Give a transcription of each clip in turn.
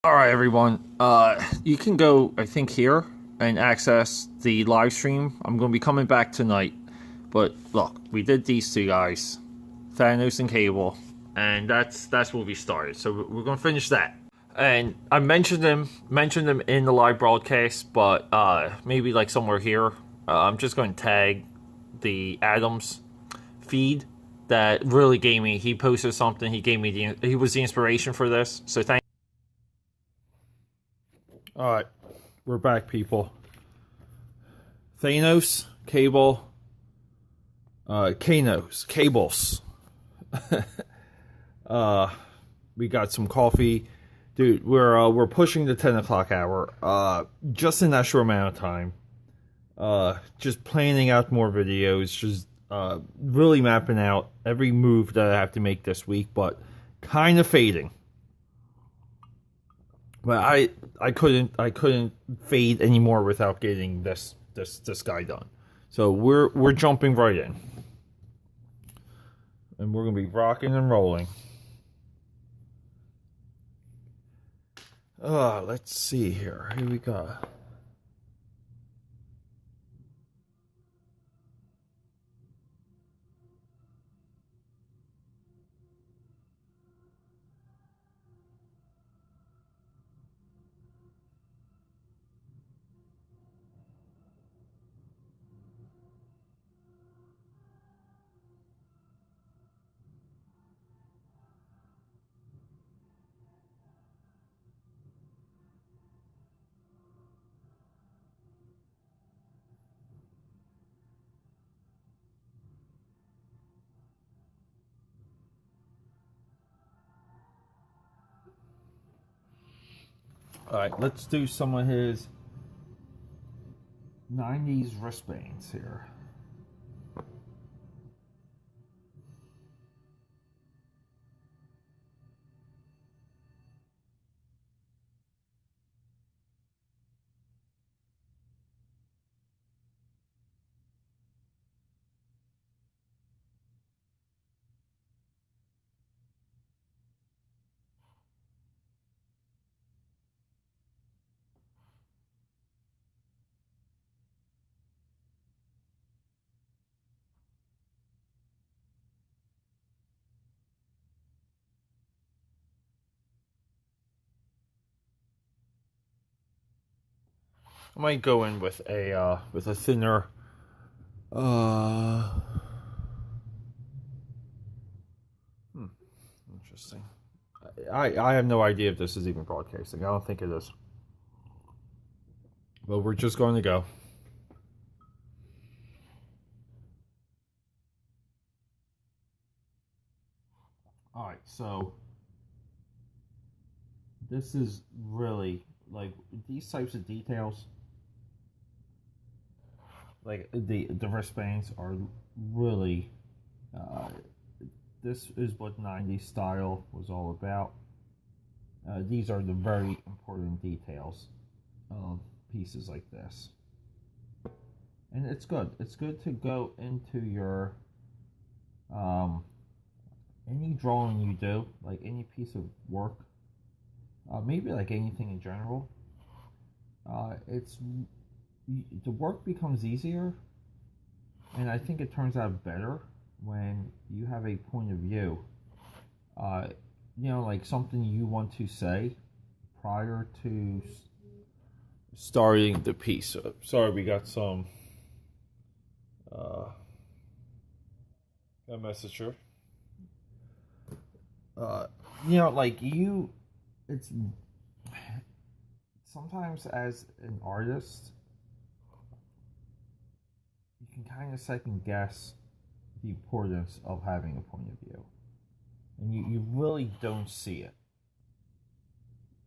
Alright everyone, you can go, I think, here and access the live stream. I'm going to be coming back tonight. But look, we did these two guys, Thanos and Cable, and that's where we started. So we're going to finish that. And I mentioned them in the live broadcast, but maybe like somewhere here. I'm just going to tag the Adams feed that really gave me. He posted something. He gave me he was the inspiration for this. So thank. All right, we're back, people. Thanos, Cable, Cables. We got some coffee, dude. We're pushing the 10 o'clock hour. Just in that short amount of time. Just planning out more videos. Just really mapping out every move that I have to make this week, but kind of fading. But I couldn't fade anymore without getting this guy done. So we're jumping right in. And we're gonna be rocking and rolling. Let's see here. Here we go. Alright, let's do some of his 90s wristbands here. I might go in with a thinner interesting. I have no idea if this is even broadcasting. I don't think it is. But we're just going to go. Alright, so this is really like these types of details, like the wristbands are really this is what 90s style was all about. These are the very important details of pieces like this, and it's good to go into your any drawing you do, like any piece of work, maybe like anything in general. It's the work becomes easier, and I think it turns out better when you have a point of view. Like something you want to say prior to starting the piece. Sorry, we got some a message here. Like it's sometimes as an artist, you can kind of second guess the importance of having a point of view, and you really don't see it.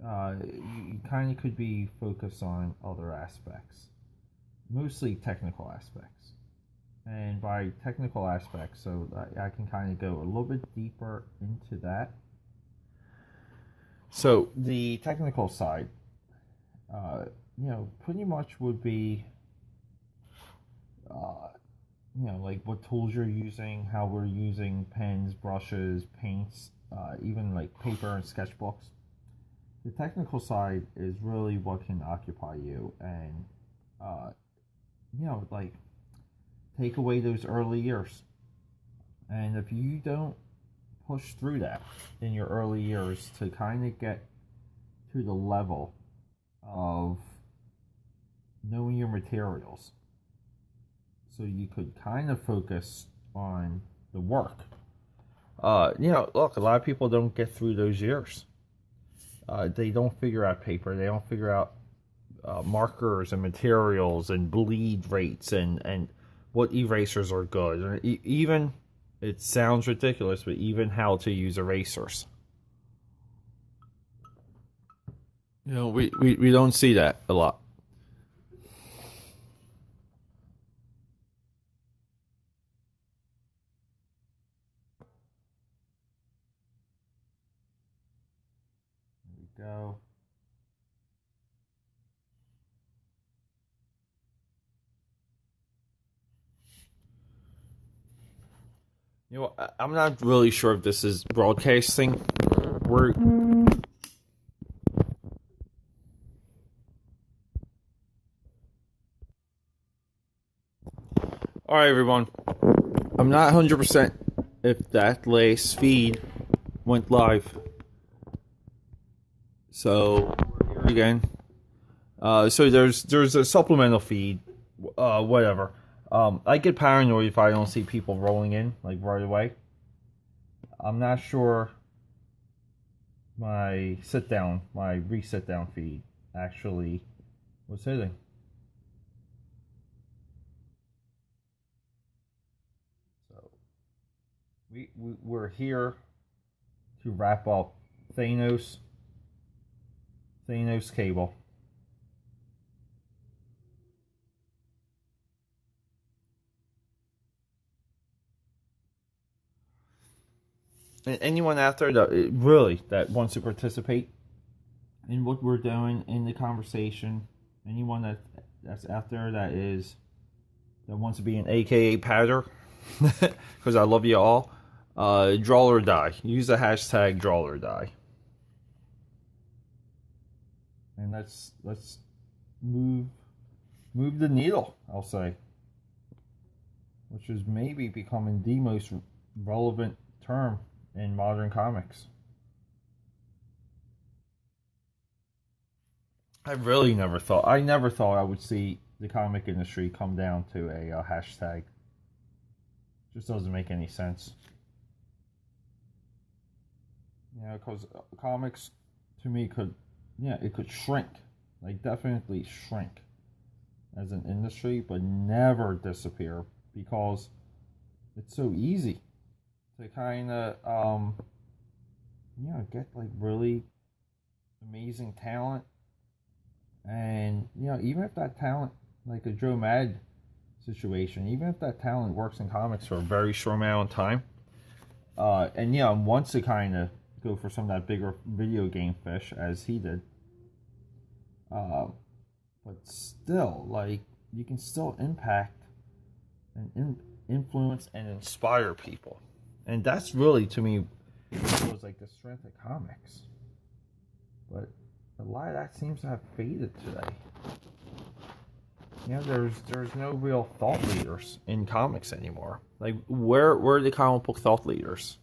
You kind of could be focused on other aspects, mostly technical aspects. And by technical aspects, so I can kind of go a little bit deeper into that. So the technical side, pretty much would be, like what tools you're using, how we're using pens, brushes, paints, even like paper and sketchbooks. the technical side is really what can occupy you, and you know, like, take away those early years. And if you don't push through that in your early years to kind of get to the level of knowing your materials, so you could kind of focus on the work. You know, look, a lot of people don't get through those years. They don't figure out paper. They don't figure out markers and materials and bleed rates and what erasers are good. And even, it sounds ridiculous, but even how to use erasers. You know, we don't see that a lot. There we go. You know, I'm not really sure if this is broadcasting. We're... Alright, everyone. I'm not 100% if that last feed went live. So, here again. So there's a supplemental feed. Whatever. I get paranoid if I don't see people rolling in, like, right away. I'm not sure my resit down feed actually was hitting. So we're here to wrap up THANOS cable. And anyone out there that wants to participate in what we're doing in the conversation, anyone that's out there that wants to be an AKA padder, because I love you all, draw or die. Use the hashtag draw or die. And let's move the needle, I'll say, which is maybe becoming the most relevant term in modern comics. I never thought I would see the comic industry come down to a hashtag. Just doesn't make any sense. You know, because comics, to me, it could shrink, like, definitely shrink as an industry, but never disappear, because it's so easy to kind of get, like, really amazing talent. And, you know, even if that talent, like a Joe Mad situation, even if that talent works in comics for a very short amount of time, and, you know, wants to kind of go for some of that bigger video game fish, as he did, but still, like, you can still impact and influence and inspire people. And that's really, to me, was like the strength of comics. But a lot of that seems to have faded today. You know, there's no real thought leaders in comics anymore. Like, where are the comic book thought leaders?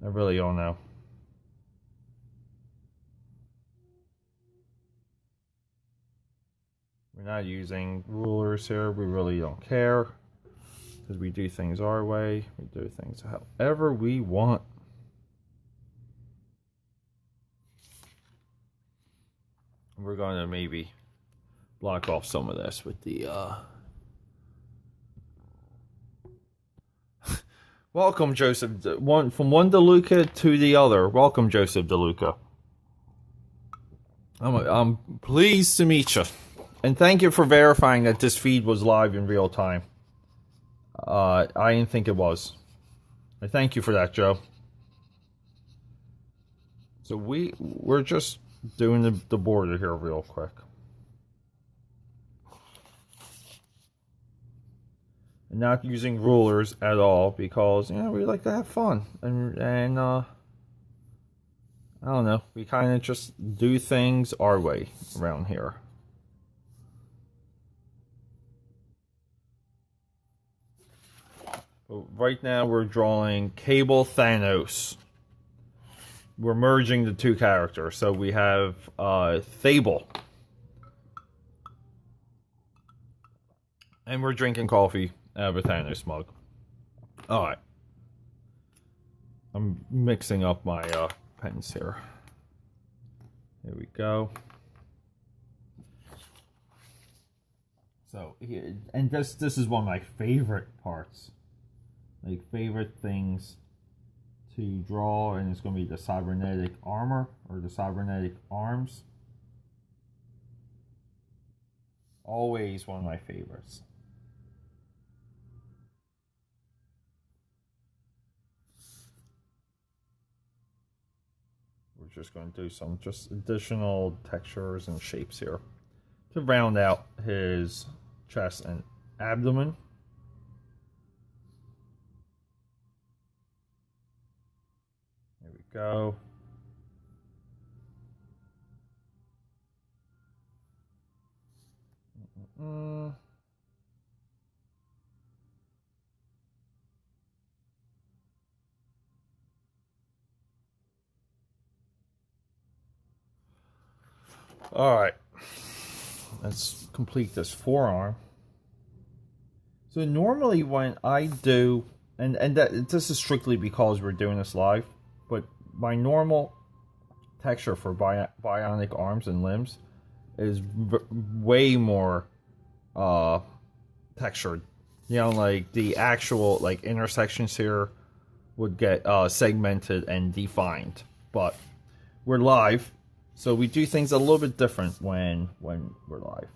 I really don't know. We're not using rulers here. We really don't care, because we do things our way. We do things however we want. We're going to maybe block off some of this with the welcome, Joseph. From one DeLuca to the other. Welcome, Joseph DeLuca. I'm pleased to meet you, and thank you for verifying that this feed was live in real time. I didn't think it was. I thank you for that, Joe. So we're just doing the border here real quick. And not using rulers at all, because, you know, we like to have fun, and I don't know. We kind of just do things our way around here. But right now we're drawing Cable Thanos. We're merging the two characters. So we have THABLE. And we're drinking coffee out of a Thanos mug. Alright. I'm mixing up my pens here. Here we go. So, and this is one of my favorite parts. Like, favorite things to draw, and it's going to be the cybernetic armor, or the cybernetic arms. Always one of my favorites. We're just going to do some just additional textures and shapes here to round out his chest and abdomen. There we go. Alright, let's complete this forearm. So normally when I do, and this is strictly because we're doing this live, but my normal texture for bionic arms and limbs is way more textured. You know, like the actual like intersections here would get segmented and defined. But we're live, so we do things a little bit different when we're live.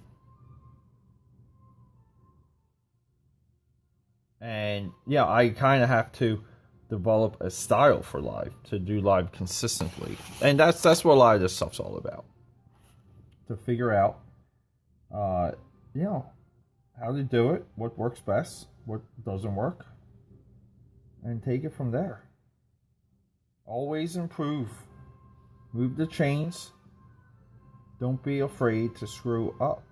And yeah, I kind of have to develop a style for live to do live consistently, and that's what a lot of this stuff's all about. To figure out, you know, how to do it, what works best, what doesn't work, and take it from there. Always improve. Move the chains. Don't be afraid to screw up.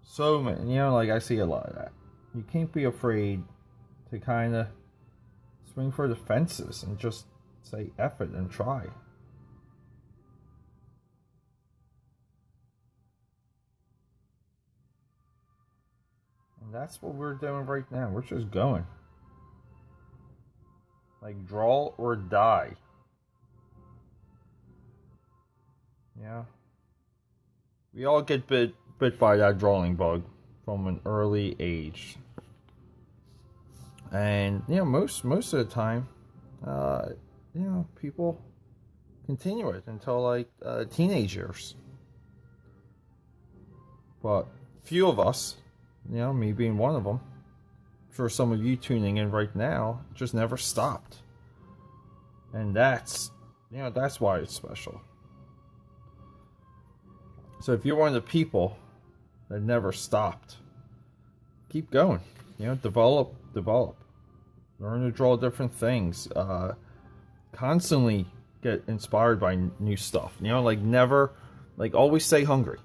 So many, you know, like I see a lot of that. You can't be afraid to kind of swing for the fences and just say F it and try. And that's what we're doing right now. We're just going. Like draw or die. Yeah. We all get bit by that drawing bug from an early age. And you know, most of the time, you know, people continue it until like teenage years. But few of us, you know, me being one of them, for some of you tuning in right now, just never stopped. And that's, you know, that's why it's special. So if you're one of the people that never stopped, keep going. You know, develop. Learn to draw different things. Constantly get inspired by new stuff. You know, like never, like always stay hungry.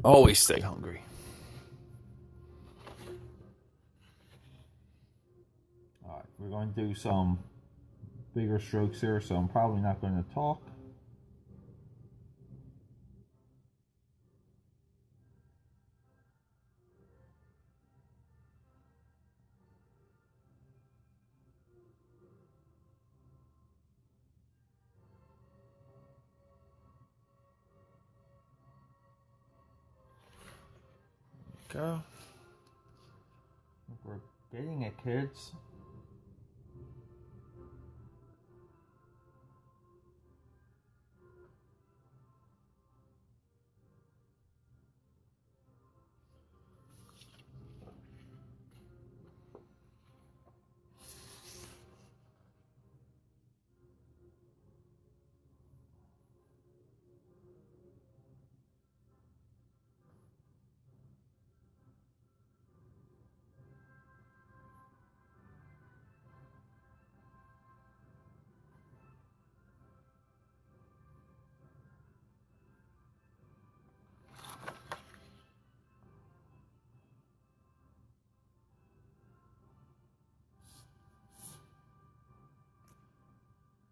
Always stay hungry. Alright, we're going to do some bigger strokes here, so I'm probably not going to talk. Go. We're getting it, kids.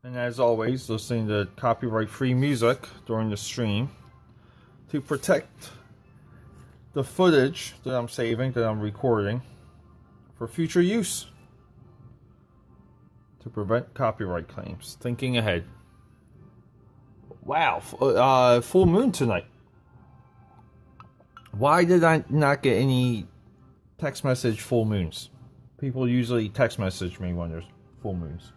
And as always, listening to copyright-free music during the stream to protect the footage that I'm saving, that I'm recording for future use, to prevent copyright claims. Thinking ahead. Wow, full moon tonight. Why did I not get any text message full moons? People usually text message me when there's full moons.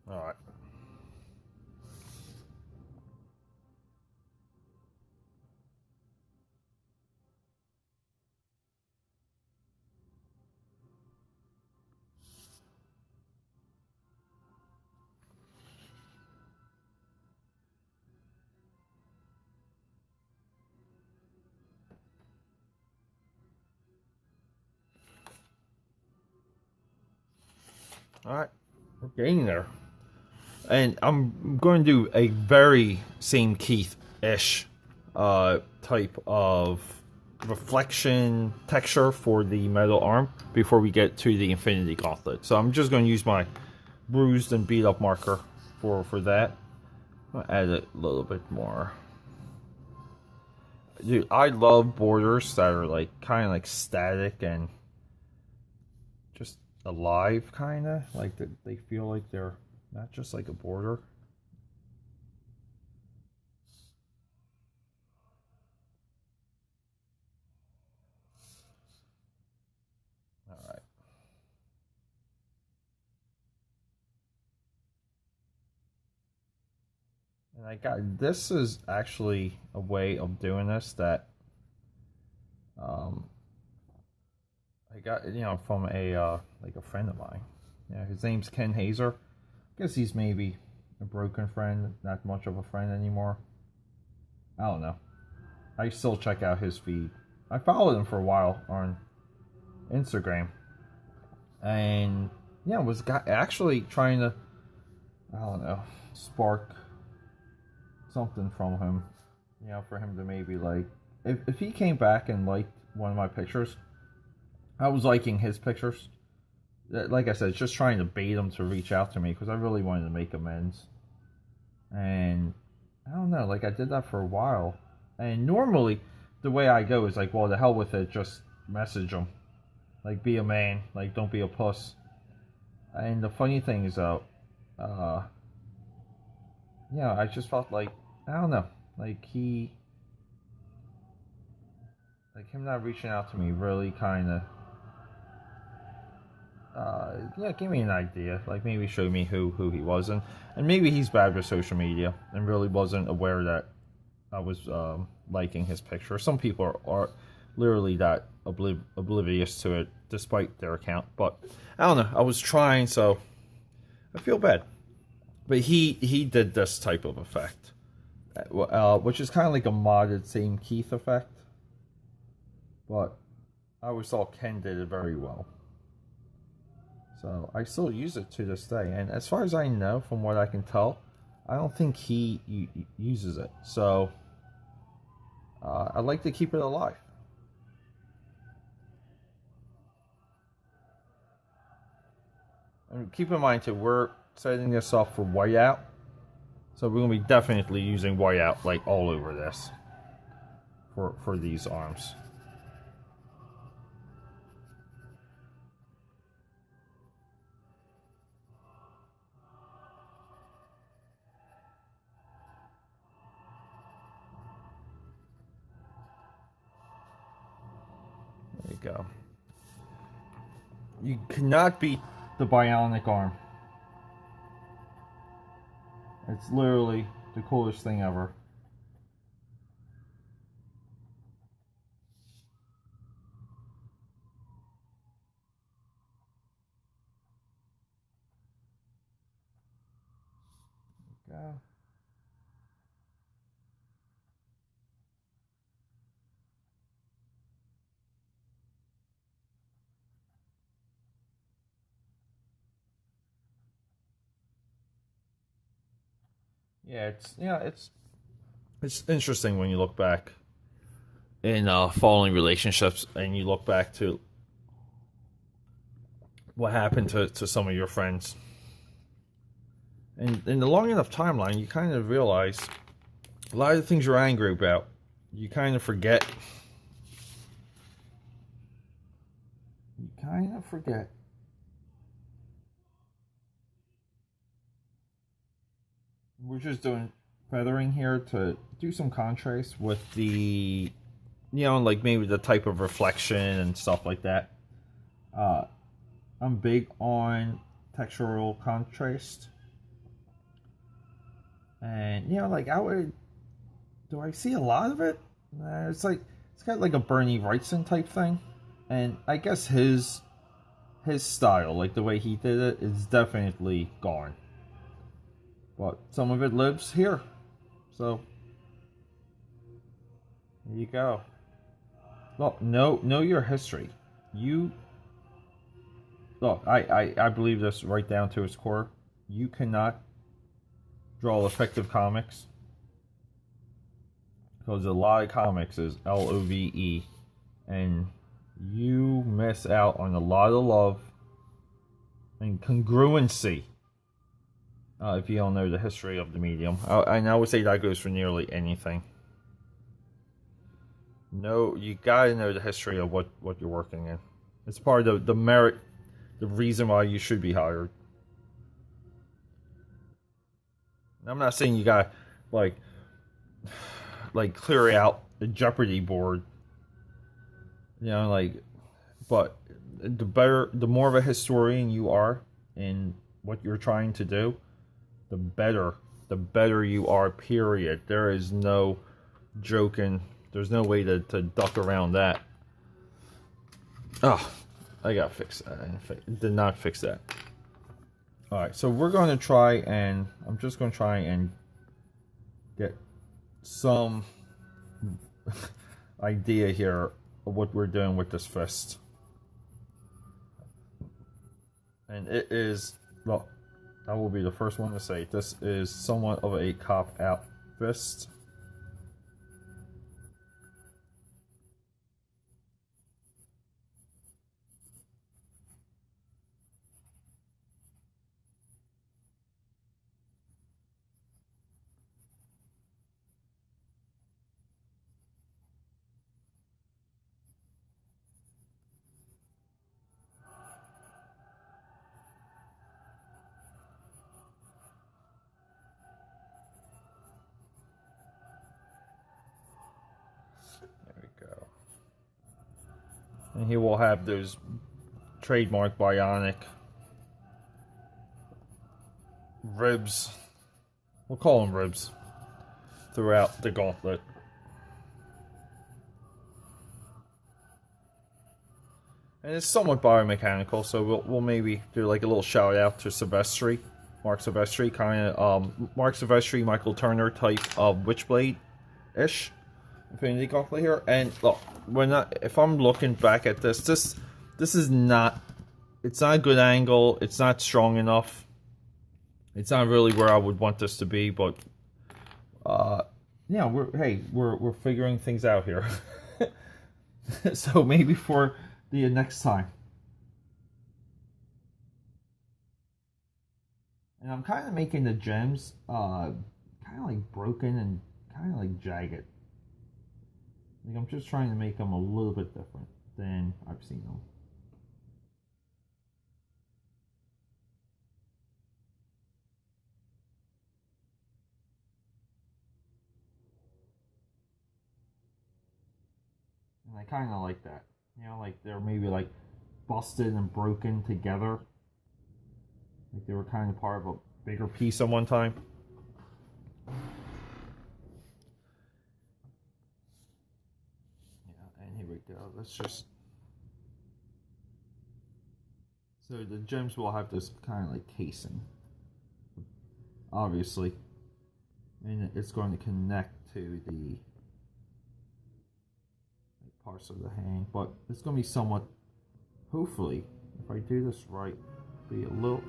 Alright. Alright. We're getting there. And I'm going to do a very same Keith-ish type of reflection texture for the metal arm before we get to the Infinity Gauntlet. So I'm just going to use my bruised and beat up marker for that. I'll add a little bit more. Dude, I love borders that are like kind of like static and just alive, kind of like they feel like they're not just like a border. All right. And I got, this is actually a way of doing this that I got, you know, from a like a friend of mine. Yeah, his name's Ken Hazer. I guess he's maybe a broken friend, not much of a friend anymore. I don't know. I still check out his feed. I followed him for a while on Instagram, and yeah, was actually trying to, I don't know, spark something from him, you know, for him to maybe like, if he came back and liked one of my pictures, I was liking his pictures. Like I said, just trying to bait him to reach out to me because I really wanted to make amends. And I don't know, like I did that for a while. And normally, the way I go is like, well, the hell with it, just message him. Like, be a man, like, don't be a puss. And the funny thing is, yeah, I just felt like, I don't know, like him not reaching out to me really kind of, yeah, give me an idea. Like maybe show me who he was, and maybe he's bad with social media and really wasn't aware that I was liking his picture. Some people are literally that oblivious to it, despite their account. But I don't know. I was trying, so I feel bad. But he did this type of effect, which is kind of like a modded same Keith effect. But I always thought Ken did it very well. So I still use it to this day. And as far as I know, from what I can tell, I don't think he uses it. So I'd like to keep it alive. And keep in mind too, we're setting this up for whiteout. So we're going to be definitely using whiteout like all over this for these arms. There you go. You cannot beat the bionic arm. It's literally the coolest thing ever. There you go. Yeah, it's interesting when you look back in falling relationships and you look back to what happened to some of your friends. And in the long enough timeline, you kind of realize a lot of the things you're angry about, you kind of forget. You kind of forget. We're just doing feathering here to do some contrast with the, like maybe the type of reflection and stuff like that. I'm big on textural contrast. And, like do I see a lot of it? It's got like a Bernie Wrightson type thing. And I guess his style, like the way he did it, is definitely gone. But some of it lives here. So, there you go. Look, know your history. Look, I believe this right down to its core. You cannot draw effective comics because a lot of comics is LOVE, and you miss out on a lot of love and congruency if you don't know the history of the medium. And I would say that goes for nearly anything. No, you gotta know the history of what you're working in. It's part of the merit, the reason why you should be hired. I'm not saying you gotta like clear out the Jeopardy board, but the more of a historian you are in what you're trying to do, the better you are, period. There is no joking. There's no way to duck around that. Oh, I gotta fix that. I did not fix that. Alright, so we're going to try and... I'm just going to try and get some idea here of what we're doing with this fist. And it is... Well, I will be the first one to say this is somewhat of a cop-out fist. There we go. And he will have those trademark bionic ribs. We'll call them ribs throughout the gauntlet. And it's somewhat biomechanical, so we'll maybe do like a little shout out to Silvestri, Mark Silvestri, kind of Mark Silvestri, Michael Turner type of Witchblade-ish Infinity Gauntlet here. And look, if I'm looking back at this is not, it's not a good angle, it's not strong enough, it's not really where I would want this to be, but yeah, we're figuring things out here. So maybe for the next time. And I'm kind of making the gems kind of like broken and kind of like jagged. Like I'm just trying to make them a little bit different than I've seen them. And I kind of like that. Like they're maybe like busted and broken together. Like they were kind of part of a bigger piece at one time. Yeah, and here we go. Let's just... So the gems will have this kind of like casing, obviously. And it's going to connect to the parts of the hand, but it's going to be somewhat, hopefully, if I do this right, be a little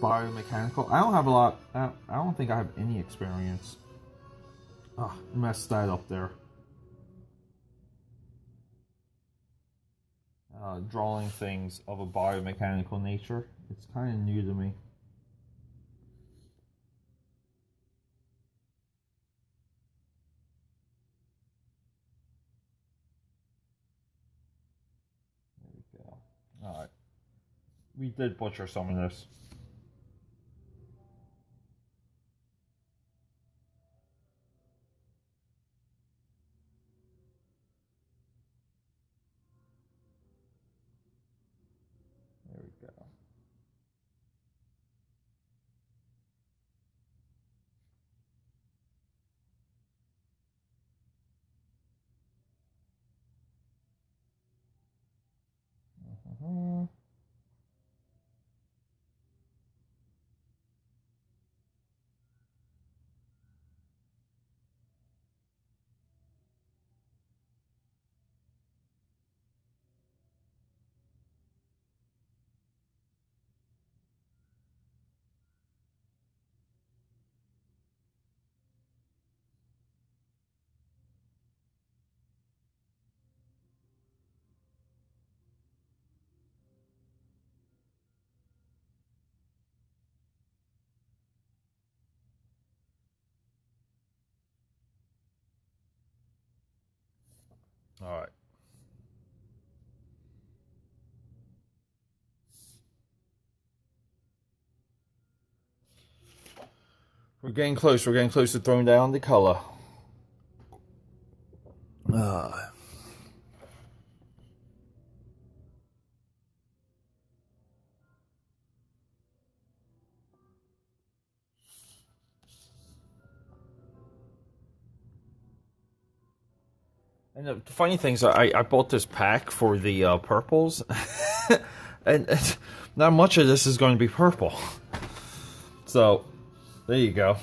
biomechanical. I don't have a lot. I don't think I have any experience. Oh, messed that up there. Drawing things of a biomechanical nature. It's kind of new to me. There we go. Alright. We did butcher some of this. There we go. Alright. We're getting close. We're getting close to throwing down the color. And the funny thing is, I bought this pack for the purples, and not much of this is going to be purple. So, there you go.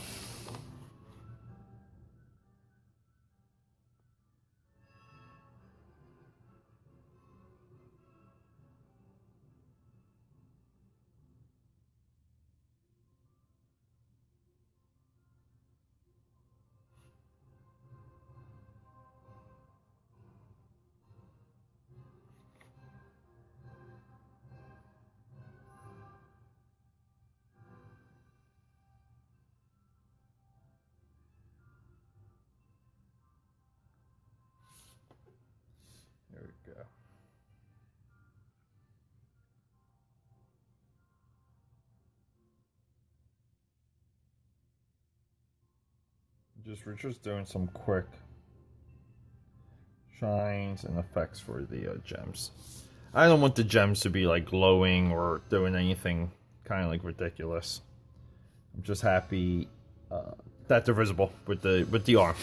There we go. We're just doing some quick shines and effects for the gems. I don't want the gems to be like glowing or doing anything kind of like ridiculous. I'm just happy that they're visible with the arm,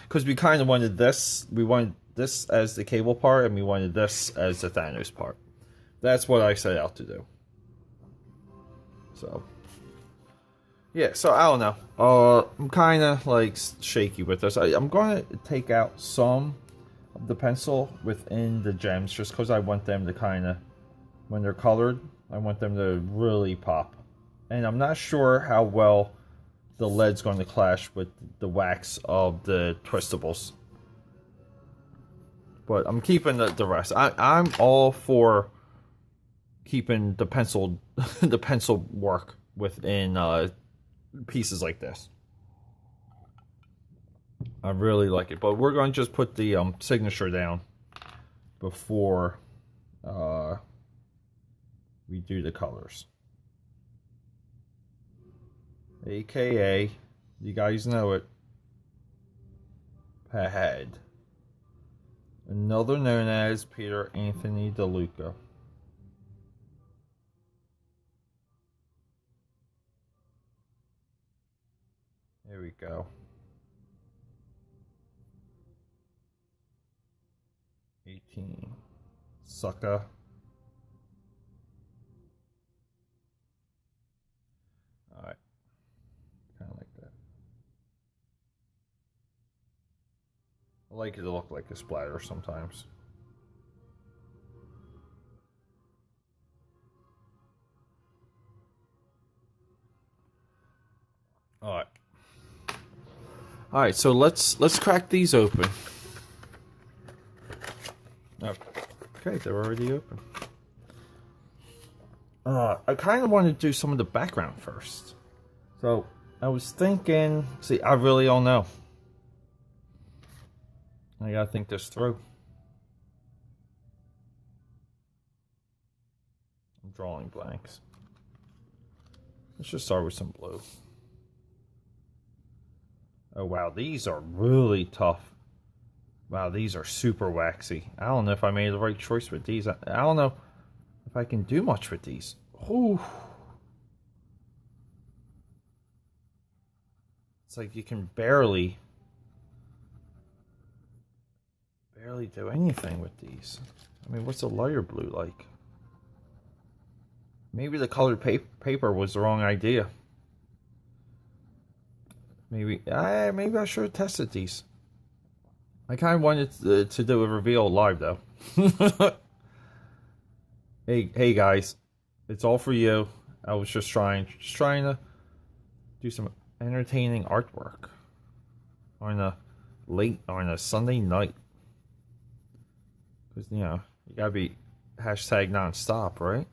because we kind of wanted this. We wanted this as the cable part, and we wanted this as the Thanos part. That's what I set out to do. So, yeah. So I don't know. I'm kind of like shaky with this. I'm going to take out some of the pencil within the gems, just because I want them to kind of, when they're colored, I want them to really pop. And I'm not sure how well the lead's going to clash with the wax of the twistables. But I'm keeping the rest. I'm all for keeping the pencil the pencil work within pieces like this. I really like it. But we're going to just put the signature down before we do the colors. AKA, you guys know it, Pad. Another known as Peter Anthony DeLuca. There we go. 18. Sucker. Alright. Kind of like that. I like it to look like a splatter sometimes. All right, so let's crack these open. Okay, they're already open. I kind of want to do some of the background first. So I was thinking, see, I really don't know. I gotta think this through. I'm drawing blanks. Let's just start with some blue. Oh wow, these are really tough. Wow, these are super waxy. I don't know if I made the right choice with these. I don't know if I can do much with these. Ooh. It's like you can barely do anything with these. I mean, what's a lighter blue like? Maybe the colored paper was the wrong idea. Maybe I should have tested these. I kind of wanted to do a reveal live though. Hey guys, it's all for you. I was just trying to do some entertaining artwork on a Sunday night. Because you know you gotta be hashtag nonstop, right?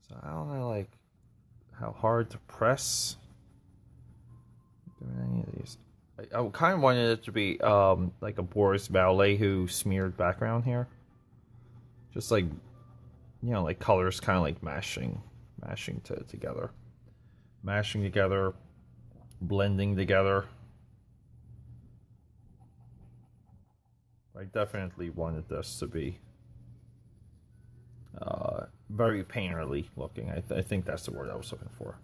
So I don't know like how hard to press. Doing any of these. I kind of wanted it to be like a Boris Vallejo smeared background here. Just like, you know, like colors kind of like mashing together. Mashing together, blending together. I definitely wanted this to be very painterly looking. I think that's the word I was looking for.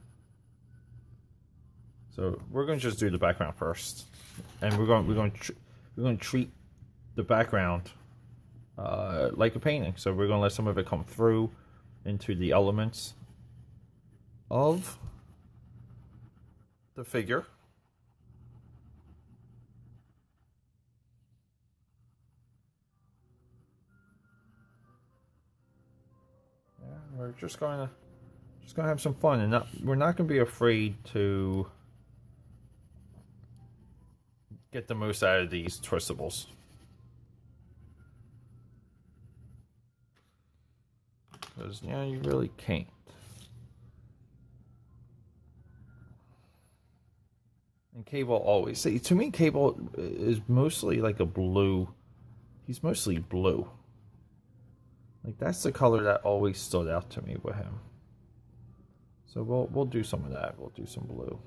So we're going to just do the background first, and we're going to treat the background like a painting. So we're going to let some of it come through into the elements of the figure. Yeah, we're just going to have some fun, and we're not going to be afraid to get the most out of these twistables. Because, you know, you really can't. And Cable always... See, to me, Cable is mostly like a blue. He's mostly blue. Like, that's the color that always stood out to me with him. So we'll do some of that. We'll do some blue.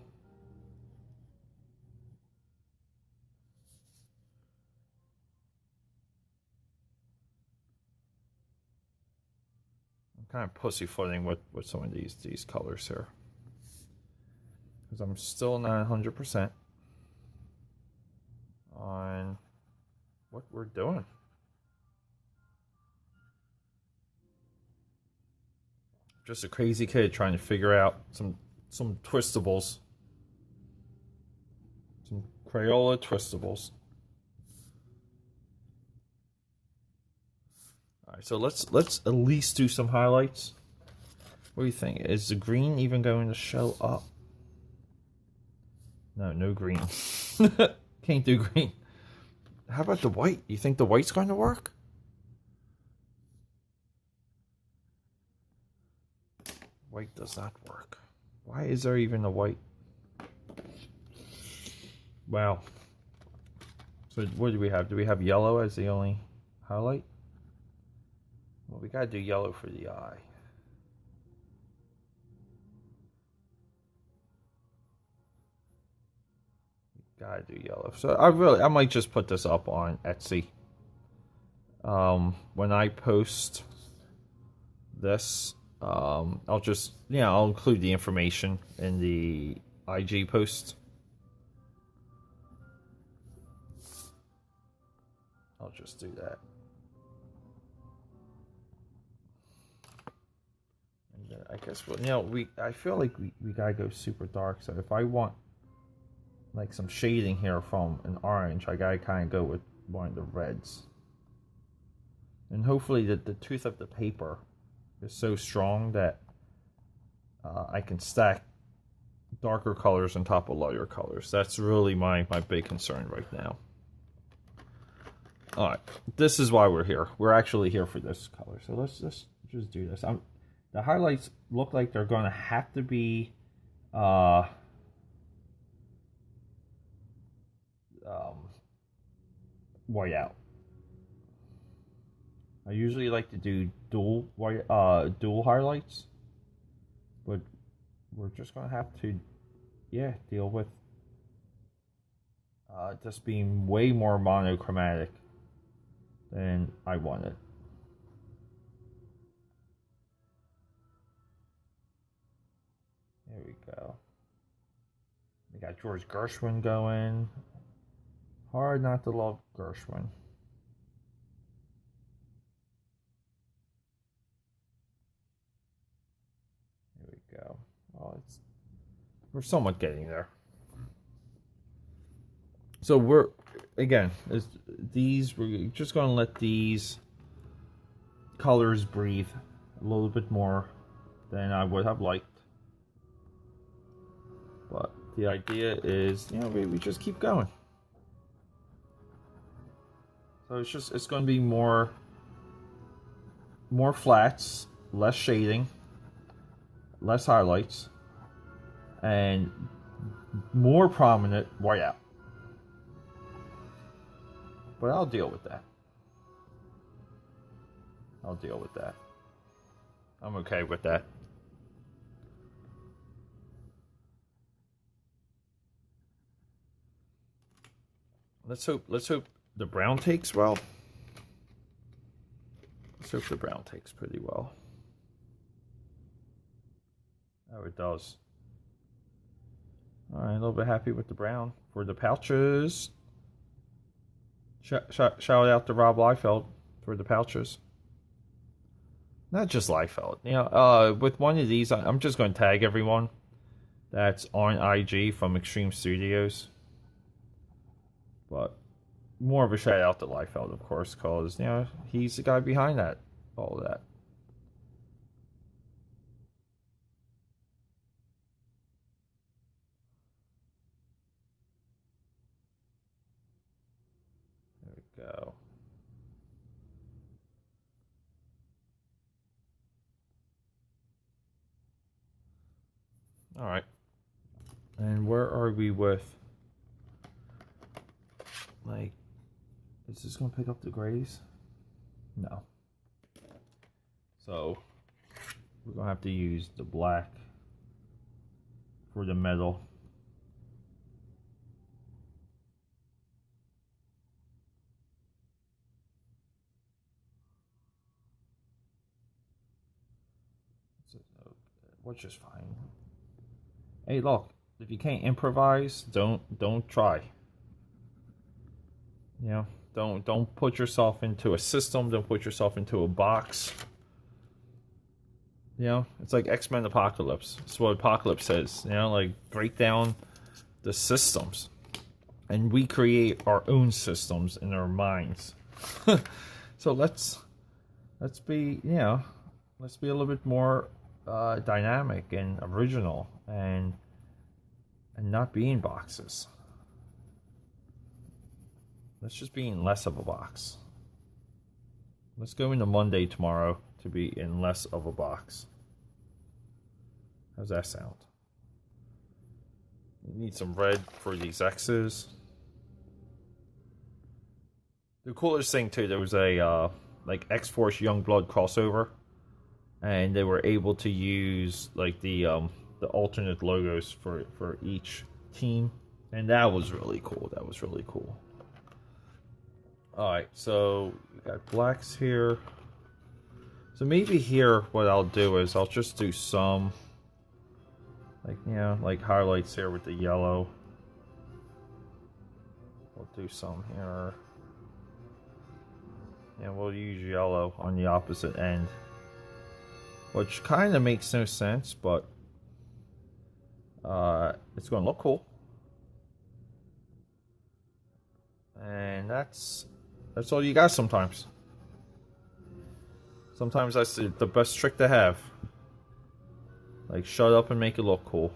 Kind of pussyfooting with some of these colors here, because I'm still not 100% on what we're doing. Just a crazy kid trying to figure out some twistables, some Crayola twistables. All right, so let's at least do some highlights. What do you think? Is the green even going to show up? No green. Can't do green. How about the white? You think the white's going to work? White does not work. Why is there even a white? Wow. So what do we have? Do we have yellow as the only highlight? Well, we gotta do yellow for the eye. Gotta do yellow. So I might just put this up on Etsy. When I post this, I'll just, I'll include the information in the IG post. I'll just do that. And I guess, I feel like we gotta go super dark. So if I want like some shading here from an orange, I gotta kind of go with one of the reds. And hopefully the tooth of the paper is so strong that I can stack darker colors on top of lighter colors. That's really my big concern right now. Alright, this is why we're here. We're actually here for this color. So let's just do this. The highlights look like they're going to have to be white out. I usually like to do dual highlights, but we're just going to have to, yeah, deal with just being way more monochromatic than I wanted. There we go. We got George Gershwin going. Hard not to love Gershwin. There we go. Well, we're somewhat getting there. So we're just going to let these colors breathe a little bit more than I would have liked. But the idea is, we just keep going. So it's going to be more flats, less shading, less highlights, and more prominent white out. But I'll deal with that. I'm okay with that. Let's hope the brown takes well. Let's hope the brown takes pretty well. Oh, it does. Alright, a little bit happy with the brown. For the pouches, shout out to Rob Liefeld for the pouches. Not just Liefeld. With one of these, I'm just going to tag everyone that's on IG from Extreme Studios. But more of a shout out to Liefeld, of course, because he's the guy behind all of that. There we go. All right. And where are we with? Like, is this going to pick up the grays? No. So, we're going to have to use the black for the metal. Which is fine. Hey, look, if you can't improvise, don't try. Don't put yourself into a system. Don't put yourself into a box. It's like X-Men Apocalypse. That's what Apocalypse says. Like break down the systems, and we create our own systems in our minds. So let's be let's be a little bit more dynamic and original, and not be in boxes. Let's just be in less of a box. Let's go into Monday tomorrow to be in less of a box. How's that sound? We need some red for these X's. The coolest thing too, there was a like X-Force Youngblood crossover, and they were able to use like the alternate logos for each team, and that was really cool. Alright, so we got blacks here. So maybe here what I'll do is I'll just do some like highlights here with the yellow. We'll do some here. And we'll use yellow on the opposite end, which kind of makes no sense, but it's going to look cool. And that's all you got sometimes. Sometimes that's the best trick to have. Like, shut up and make it look cool.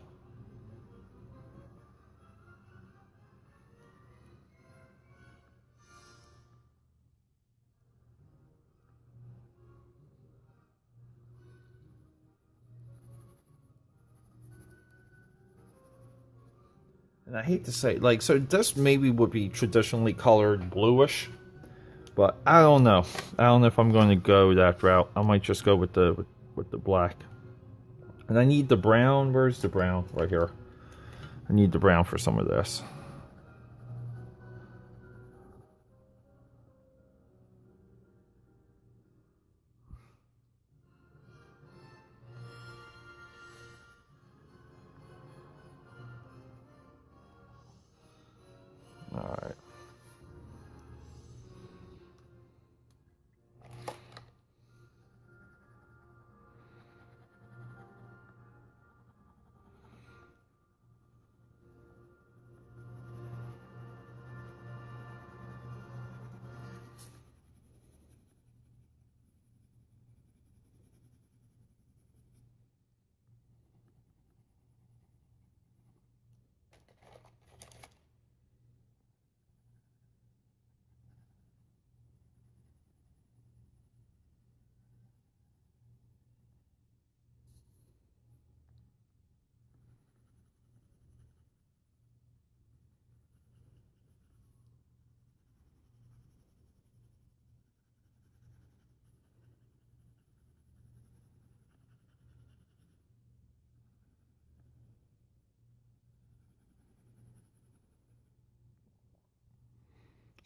And I hate to say, like, so this maybe would be traditionally colored bluish, but I don't know. I don't know if I'm going to go that route. I might just go with the black. And I need the brown. Where's the brown? Right here. I need the brown for some of this. All right.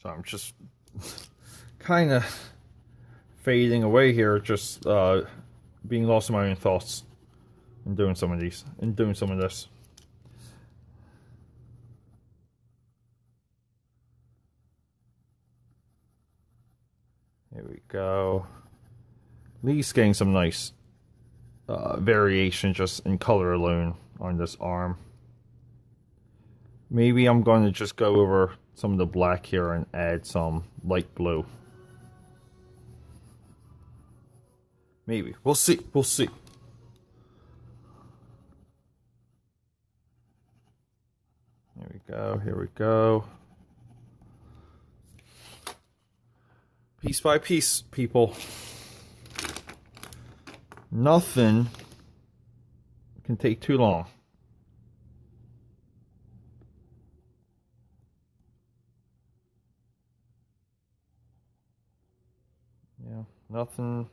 So I'm just kind of fading away here, just being lost in my own thoughts and doing some of these and doing some of this. Here we go. At least getting some nice variation just in color alone on this arm. Maybe I'm going to just go over some of the black here and add some light blue. Maybe. We'll see. We'll see. Here we go. Here we go. Piece by piece, people. Nothing can take too long. Yeah, nothing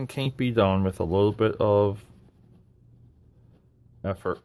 can't be done with a little bit of effort.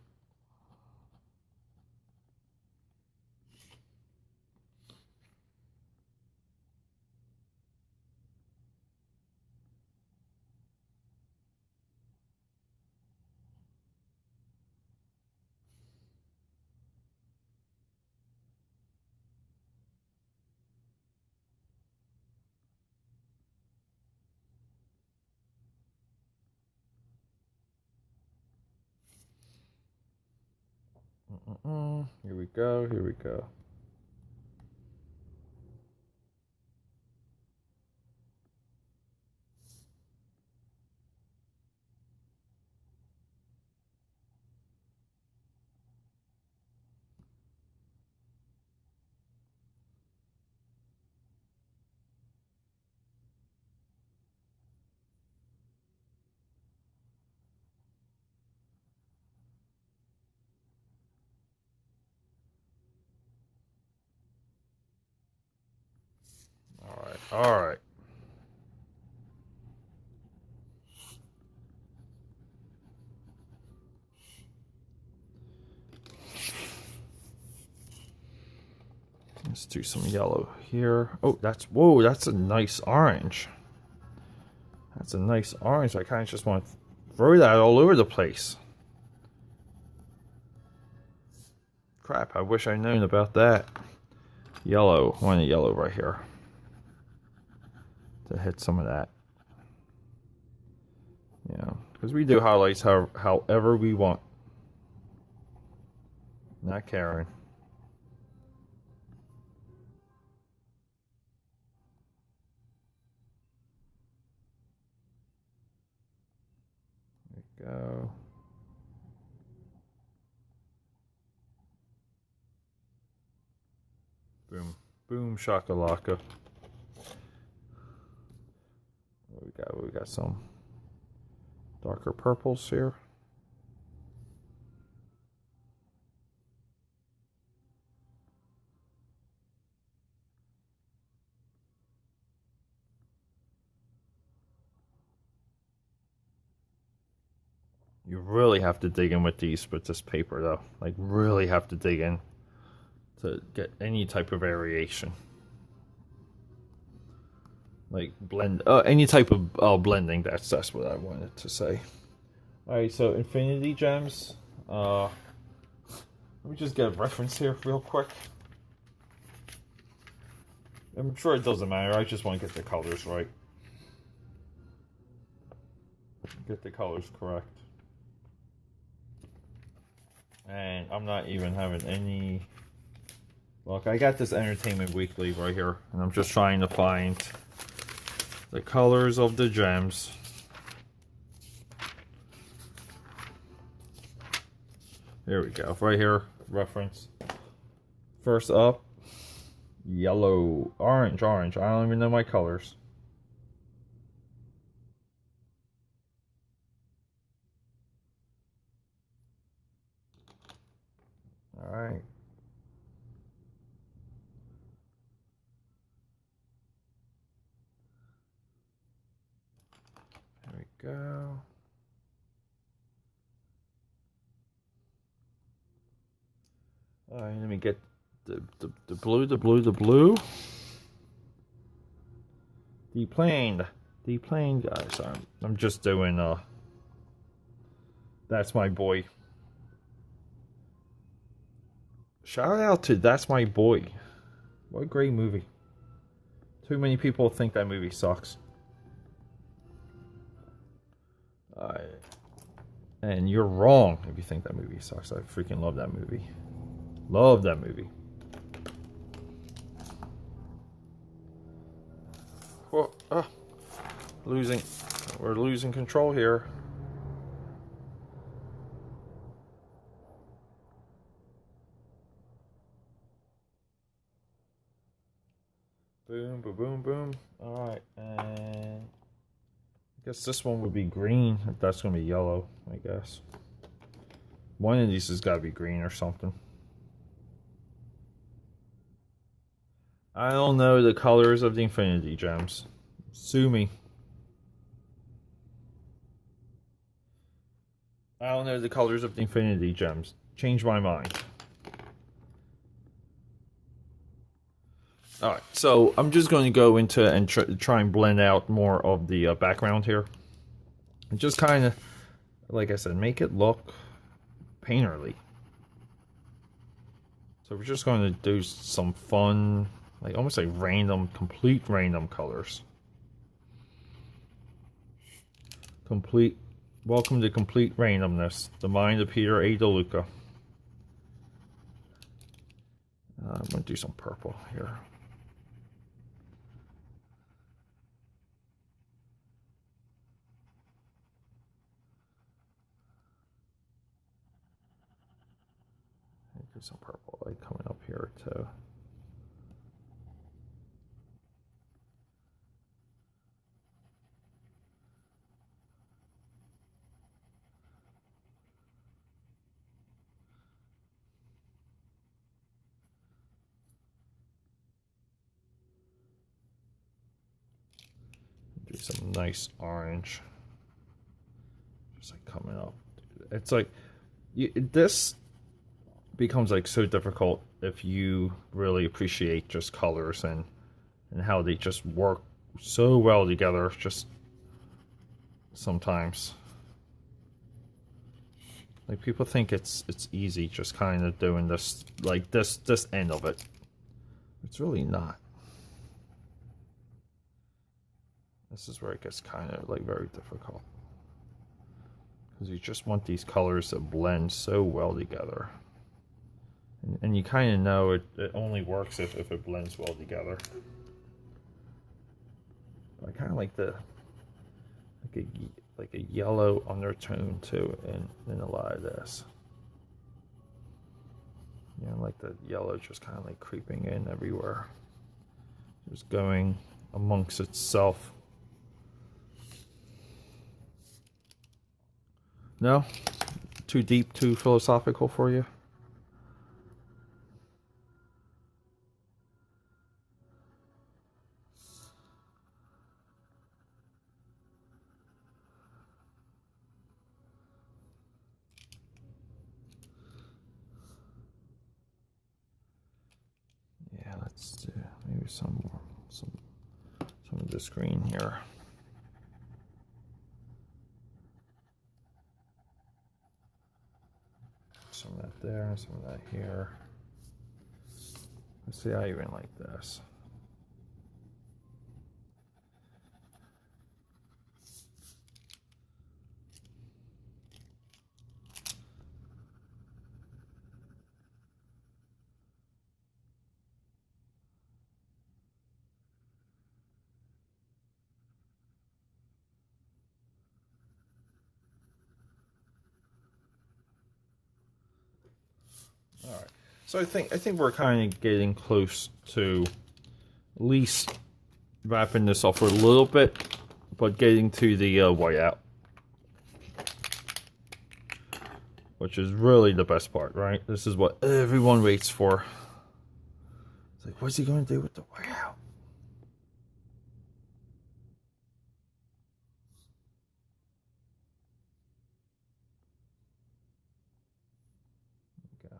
Here we go, here we go. All right. Let's do some yellow here. Oh, whoa, that's a nice orange. That's a nice orange. I kind of just want to throw that all over the place. Crap, I wish I'd known about that. Yellow, I want a yellow right here to hit some of that. Yeah, because we do highlights however we want. Not caring. There go. Boom. Boom shakalaka. We got some darker purples here. You really have to dig in with this paper though. Like really have to dig in to get any type of variation. Like blend, any type of blending. That's what I wanted to say. All right, so infinity gems. Let me just get a reference here real quick. I'm sure it doesn't matter. I just want to get the colors right. Get the colors correct. And I'm not even having any. Look, I got this Entertainment Weekly right here, and I'm just trying to find the colors of the gems. There we go, right here, reference. First up, yellow, orange. I don't even know my colors. All right. There we go. All right, let me get the blue. Deplaned, guys. I'm just doing That's My Boy. Shout out to That's My Boy. What a great movie. Too many people think that movie sucks. And you're wrong if you think that movie sucks. I freaking love that movie. Love that movie. Well, we're losing control here. Boom, boom, boom, boom. All right, and I guess this one would be green. If that's gonna be yellow, I guess. One of these has got to be green or something. I don't know the colors of the infinity gems. Sue me. I don't know the colors of the infinity gems. Change my mind. Alright, so I'm just going to go into and try and blend out more of the background here. And just kind of, like I said, make it look painterly. So we're just going to do some fun, like almost like random, complete random colors. Welcome to complete randomness. The mind of Peter A. DeLuca. I'm going to do some purple here. Do some purple light coming up here too. Do some nice orange, just like coming up. It's like this becomes like so difficult if you really appreciate just colors and how they just work so well together. Just sometimes, like people think it's easy just kind of doing this, like this end of it. It's really not. This is where it gets kind of like very difficult, because you just want these colors to blend so well together. And you kind of know it only works if it blends well together. I kind of like like a yellow undertone to it in a lot of this. You know, like the yellow just kind of like creeping in everywhere. Just going amongst itself. No? Too deep, too philosophical for you? Yeah, let's do maybe some more, some of this green here. Some of that there, some of that here. Let's see, I even like this. All right. So I think we're kind of getting close to at least wrapping this up for a little bit, but getting to the whiteout, which is really the best part, right? This is what everyone waits for. It's like, what's he going to do with the whiteout? There we go.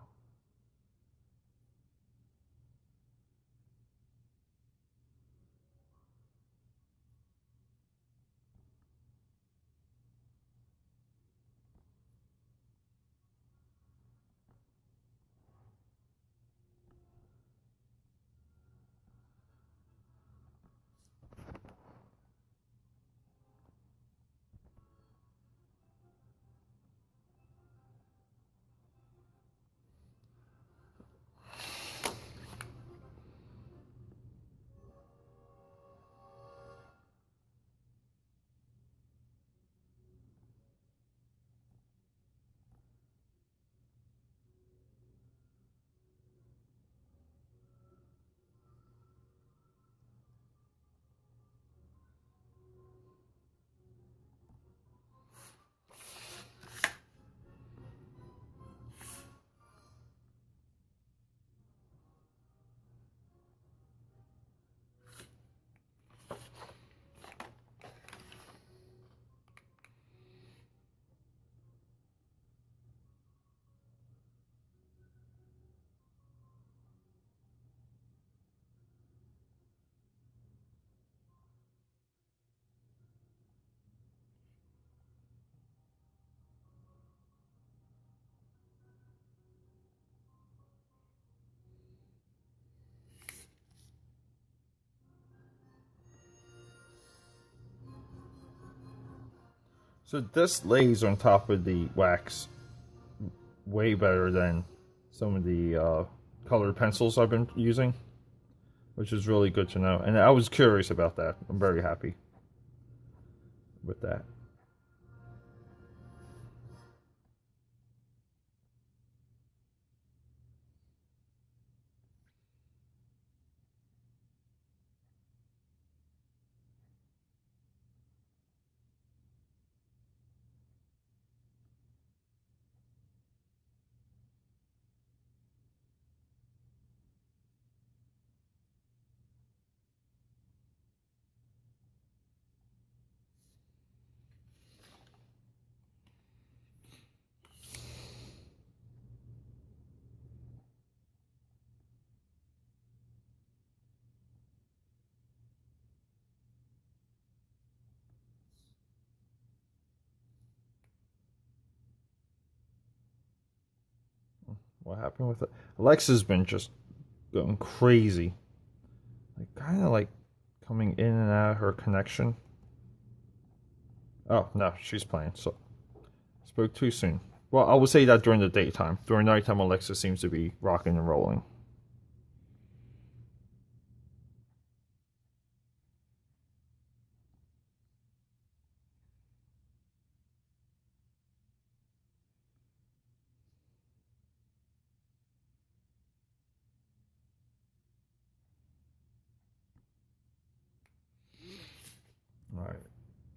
So this lays on top of the wax way better than some of the colored pencils I've been using, which is really good to know. And I was curious about that. I'm very happy with that. What happened with it? Alexa's been just going crazy. Like, kind of like coming in and out of her connection. Oh, no, she's playing, so spoke too soon. Well, I would say that during the daytime. During nighttime, Alexa seems to be rocking and rolling.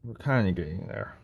We're kind of getting there.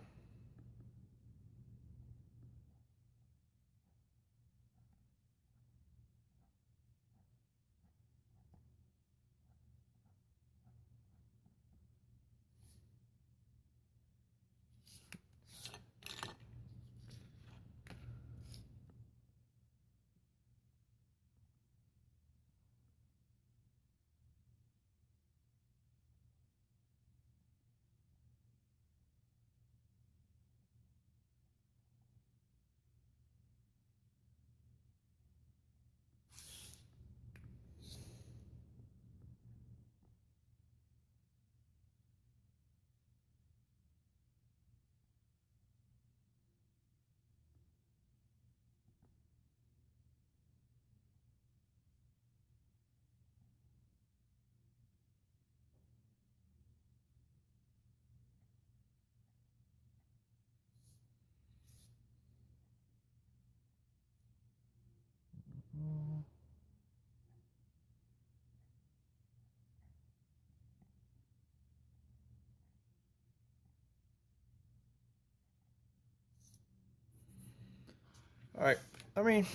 Alright, I mean,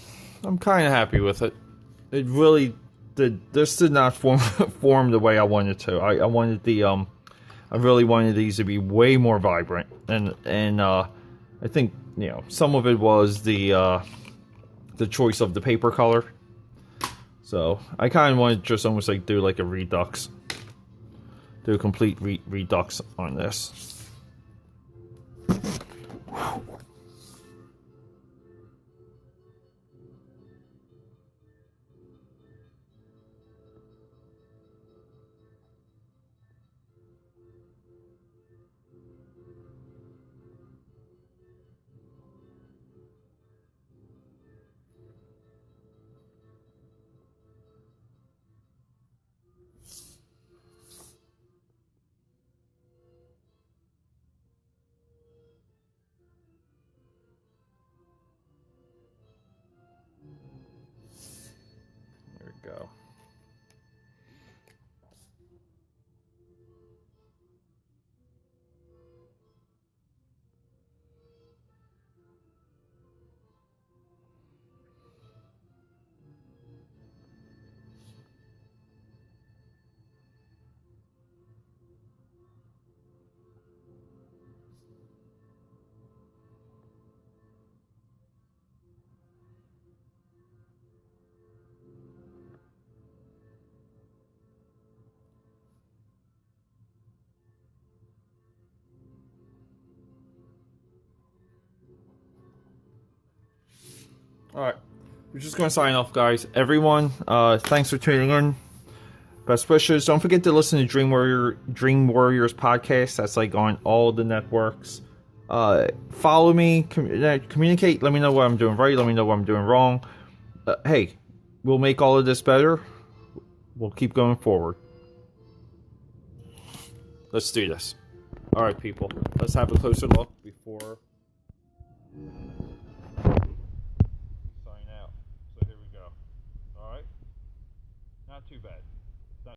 I'm kind of happy with it. It really did. This did not form the way I wanted to. I wanted the I really wanted these to be way more vibrant, and I think, you know, some of it was the choice of the paper color. So I kind of wanted to just almost like do like a redux, do a complete redux on this. There we go. Alright, we're just going to sign off, guys. Everyone, thanks for tuning in. Best wishes. Don't forget to listen to Dream Warriors podcast. That's like on all the networks. Follow me, communicate. Let me know what I'm doing right. Let me know what I'm doing wrong. Hey, we'll make all of this better. We'll keep going forward. Let's do this. Alright, people. Let's have a closer look before sign out. So here we go. Alright? Not too bad.